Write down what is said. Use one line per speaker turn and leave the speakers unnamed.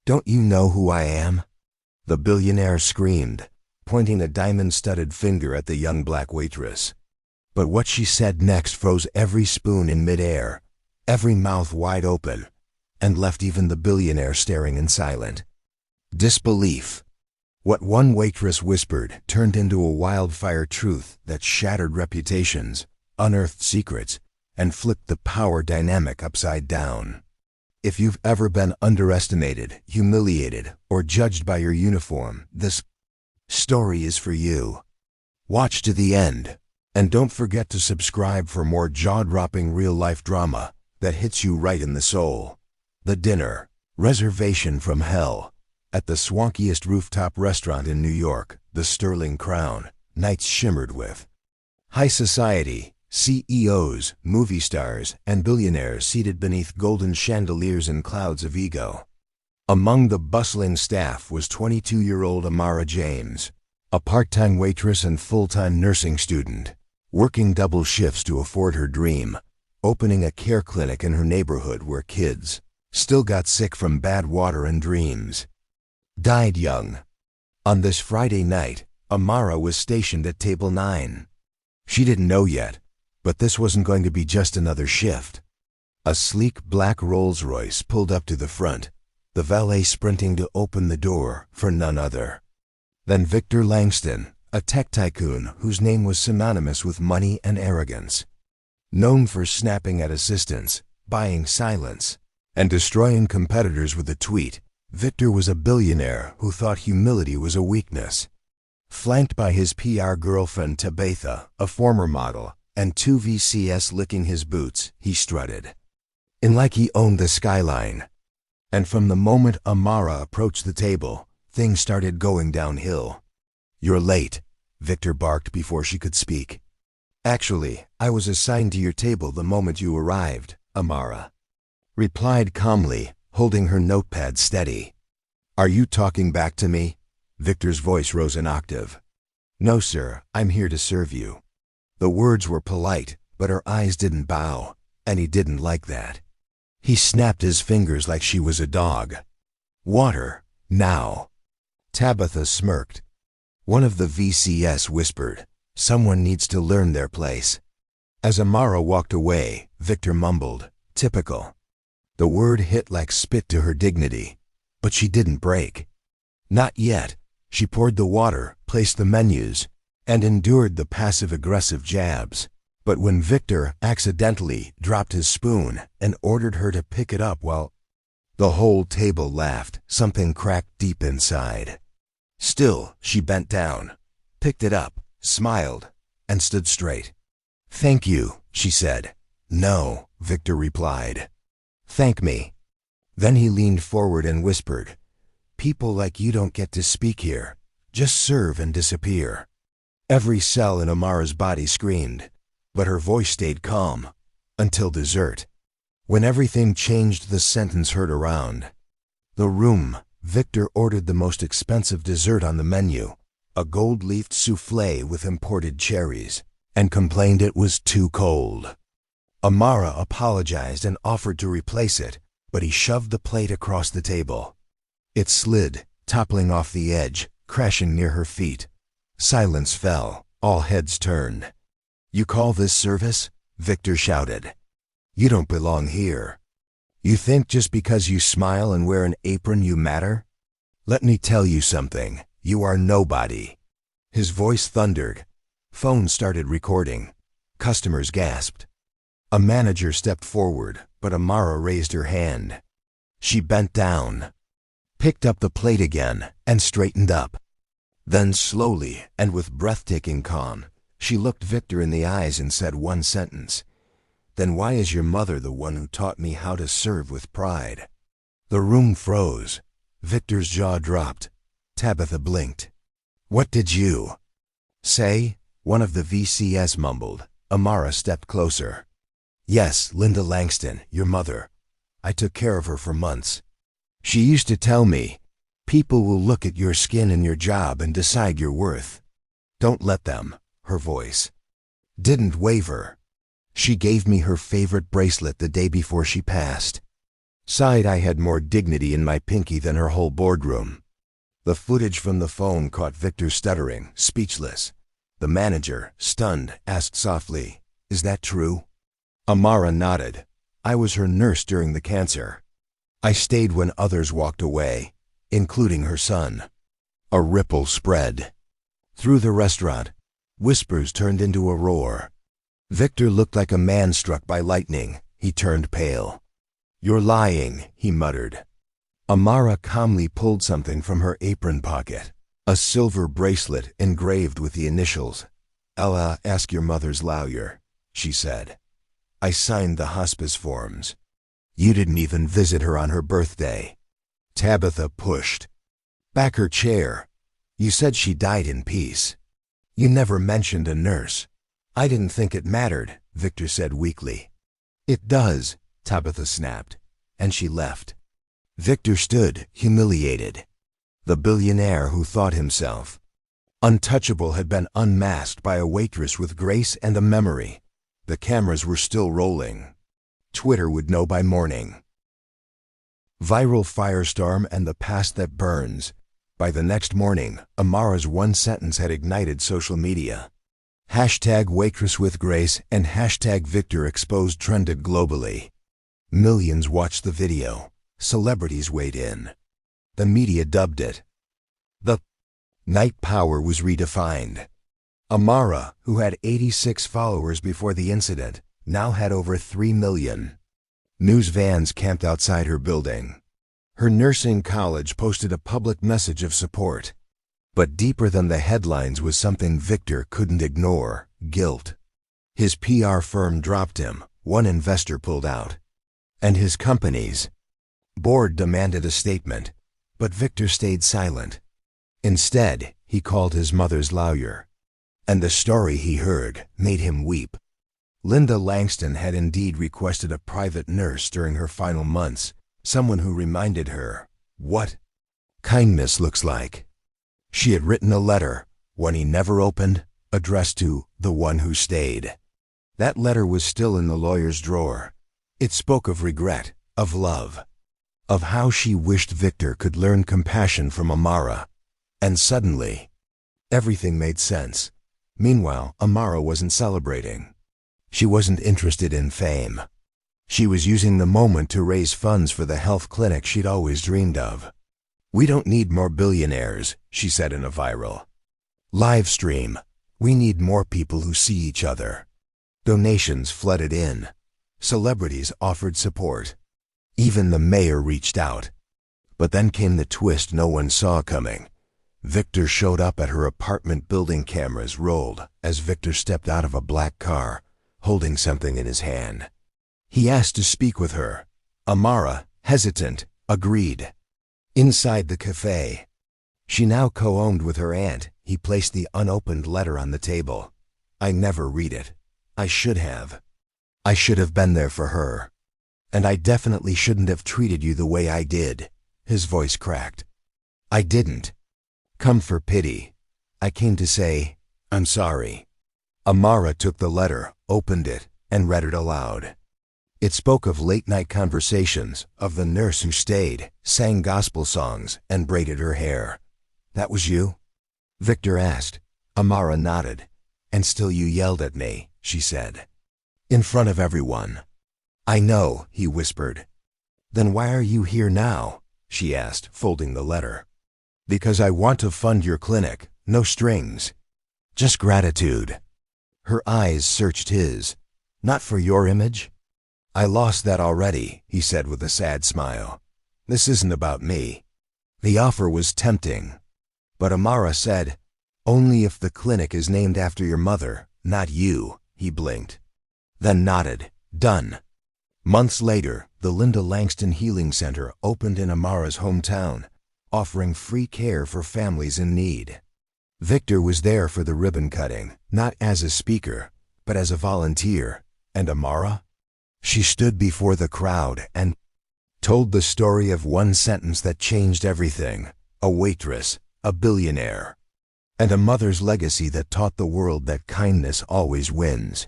"Don't you know who I am?" the billionaire screamed, pointing a diamond-studded finger at the young black waitress. But what she said next froze every spoon in midair, every mouth wide open, and left even the billionaire staring in silent disbelief. What one waitress whispered turned into a wildfire truth that shattered reputations, unearthed secrets, and flipped the power dynamic upside down. If you've ever been underestimated, humiliated, or judged by your uniform, this story is for you. Watch to the end, and don't forget to subscribe for more jaw-dropping real-life drama that hits you right in the soul. The Dinner Reservation from Hell. At the swankiest rooftop restaurant in New York, the Sterling Crown, nights shimmered with high society, CEOs, movie stars, and billionaires seated beneath golden chandeliers and clouds of ego. Among the bustling staff was 22-year-old Amara James, a part-time waitress and full-time nursing student, working double shifts to afford her dream, opening a care clinic in her neighborhood where kids still got sick from bad water and dreams. Died young. On this Friday night, Amara was stationed at table 9. She didn't know yet, but this wasn't going to be just another shift. A sleek black Rolls-Royce pulled up to the front, the valet sprinting to open the door for none other than Victor Langston, a tech tycoon whose name was synonymous with money and arrogance. Known for snapping at assistants, buying silence, and destroying competitors with a tweet, Victor was a billionaire who thought humility was a weakness. Flanked by his PR girlfriend Tabitha, a former model, and 2 VCS licking his boots, he strutted in like he owned the skyline. And from the moment Amara approached the table, things started going downhill. "You're late," Victor barked before she could speak. "Actually, I was assigned to your table the moment you arrived," Amara replied calmly, holding her notepad steady. "Are you talking back to me?" Victor's voice rose an octave. "No, sir, I'm here to serve you." The words were polite, but her eyes didn't bow, and he didn't like that. He snapped his fingers like she was a dog. "Water, now." Tabitha smirked. One of the VCS whispered, "Someone needs to learn their place." As Amara walked away, Victor mumbled, "Typical." The word hit like spit to her dignity, but she didn't break. Not yet. She poured the water, placed the menus, and endured the passive-aggressive jabs. But when Victor accidentally dropped his spoon and ordered her to pick it up the whole table laughed, something cracked deep inside. Still, she bent down, picked it up, smiled, and stood straight. "Thank you," she said. "No," Victor replied. "Thank me." Then he leaned forward and whispered, "People like you don't get to speak here. Just serve and disappear." Every cell in Amara's body screamed, but her voice stayed calm, until dessert. When everything changed, the sentence heard around the room. Victor ordered the most expensive dessert on the menu, a gold-leafed soufflé with imported cherries, and complained it was too cold. Amara apologized and offered to replace it, but he shoved the plate across the table. It slid, toppling off the edge, crashing near her feet. Silence fell, all heads turned. "You call this service?" Victor shouted. "You don't belong here. You think just because you smile and wear an apron you matter? Let me tell you something, you are nobody." His voice thundered. Phones started recording. Customers gasped. A manager stepped forward, but Amara raised her hand. She bent down, picked up the plate again, and straightened up. Then slowly, and with breathtaking calm, she looked Victor in the eyes and said one sentence. "Then why is your mother the one who taught me how to serve with pride?" The room froze. Victor's jaw dropped. Tabitha blinked. "What did you say?" one of the VCS mumbled. Amara stepped closer. "Yes, Linda Langston, your mother. I took care of her for months. She used to tell me, people will look at your skin and your job and decide your worth. Don't let them." Her voice didn't waver. "She gave me her favorite bracelet the day before she passed. Sighed I had more dignity in my pinky than her whole boardroom. The footage from the phone caught Victor stuttering, speechless. The manager, stunned, asked softly, "Is that true?" Amara nodded. "I was her nurse during the cancer. I stayed when others walked away, including her son." A ripple spread. Through the restaurant, whispers turned into a roar. Victor looked like a man struck by lightning. He turned pale. "You're lying," he muttered. Amara calmly pulled something from her apron pocket. A silver bracelet engraved with the initials. "Ella, ask your mother's lawyer," she said. "I signed the hospice forms. You didn't even visit her on her birthday." Tabitha pushed back her chair. "You said she died in peace. You never mentioned a nurse." "I didn't think it mattered," Victor said weakly. "It does," Tabitha snapped, and she left. Victor stood, humiliated. The billionaire who thought himself untouchable had been unmasked by a waitress with grace and a memory. The cameras were still rolling. Twitter would know by morning. Viral firestorm and the past that burns. By the next morning, Amara's one sentence had ignited social media. #WaitressWithGrace and #VictorExposed trended globally. Millions watched the video. Celebrities weighed in. The media dubbed it. The night power was redefined. Amara, who had 86 followers before the incident, now had over 3 million. News vans camped outside her building. Her nursing college posted a public message of support. But deeper than the headlines was something Victor couldn't ignore: guilt. His PR firm dropped him, one investor pulled out, and his company's board demanded a statement, but Victor stayed silent. Instead, he called his mother's lawyer, and the story he heard made him weep. Linda Langston had indeed requested a private nurse during her final months, someone who reminded her what kindness looks like. She had written a letter, one he never opened, addressed to the one who stayed. That letter was still in the lawyer's drawer. It spoke of regret, of love, of how she wished Victor could learn compassion from Amara. And suddenly, everything made sense. Meanwhile, Amara wasn't celebrating. She wasn't interested in fame. She was using the moment to raise funds for the health clinic she'd always dreamed of. "We don't need more billionaires," she said in a viral live stream. "We need more people who see each other." Donations flooded in. Celebrities offered support. Even the mayor reached out. But then came the twist no one saw coming. Victor showed up at her apartment building. Cameras rolled as Victor stepped out of a black car, holding something in his hand. He asked to speak with her. Amara, hesitant, agreed. Inside the cafe, she now co-owned with her aunt, he placed the unopened letter on the table. "I never read it. I should have. I should have been there for her. And I definitely shouldn't have treated you the way I did." His voice cracked. "I didn't come for pity. I came to say, I'm sorry." Amara took the letter, opened it, and read it aloud. It spoke of late-night conversations, of the nurse who stayed, sang gospel songs, and braided her hair. "That was you?" Victor asked. Amara nodded. "And still you yelled at me," she said. "In front of everyone." "I know," he whispered. "Then why are you here now?" she asked, folding the letter. "Because I want to fund your clinic. No strings. Just gratitude." Her eyes searched his. "Not for your image?" "I lost that already," he said with a sad smile. "This isn't about me." The offer was tempting. But Amara said, "Only if the clinic is named after your mother, not you." He blinked, then nodded. "Done." Months later, the Linda Langston Healing Center opened in Amara's hometown, offering free care for families in need. Victor was there for the ribbon cutting, not as a speaker, but as a volunteer. And Amara? She stood before the crowd and told the story of one sentence that changed everything: a waitress, a billionaire, and a mother's legacy that taught the world that kindness always wins.